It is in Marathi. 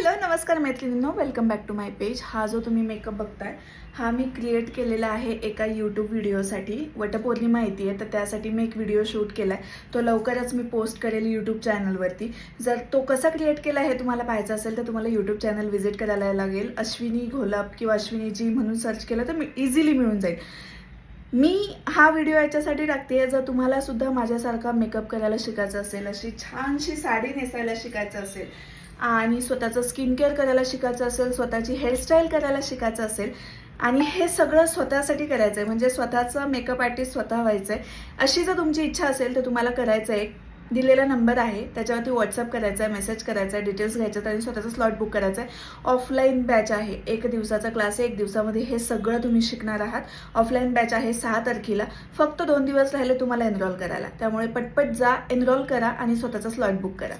हॅलो नमस्कार मैत्रिणींनो, welcome back to my page. हा जो तुम्ही मेकअप बघताय हा मी क्रिएट केलेला आहे एका यूट्यूब व्हिडिओसाठी. वटपौर्णिमा येते आहे तर त्यासाठी मी एक व्हिडिओ शूट केला आहे. तो लवकरच मी पोस्ट करेल यूट्यूब चॅनलवरती. जर तो कसा क्रिएट केला हे तुम्हाला पाहायचं असेल तर तुम्हाला यूट्यूब चॅनल व्हिजिट करायला लागेल. अश्विनी घोलप किंवा अश्विनी जी म्हणून सर्च केलं तर इझिली मिळून जाईल. मी हा व्हिडिओ याच्यासाठी टाकते, जर तुम्हाला सुद्धा माझ्यासारखा मेकअप करायला शिकायचं असेल, अशी छानशी साडी नेसायला शिकायचं असेल आणि स्वतःचं स्किन केअर करायला शिकायचं असेल, स्वतःची हेअरस्टाईल करायला शिकायचं असेल आणि हे सगळं स्वतःसाठी करायचं आहे, म्हणजे स्वतःचं मेकअप आर्टिस्ट स्वतः व्हायचं आहे, अशी जर तुमची इच्छा असेल तर तुम्हाला करायचं आहे. दिलेला नंबर आहे त्याच्यावरती व्हॉट्सअप करायचा आहे, मेसेज करायचा आहे, डिटेल्स घ्यायचे आणि स्वतःचा स्लॉट बुक करायचा आहे. ऑफलाईन बॅच आहे, 1 दिवसाचा क्लास आहे. 1 दिवसामध्ये हे सगळं तुम्ही शिकणार आहात. ऑफलाईन बॅच आहे 6 तारखेला. फक्त 2 दिवस राहिले तुम्हाला एनरोल करायला, त्यामुळे पटपट जा, एनरोल करा आणि स्वतःचा स्लॉट बुक करा.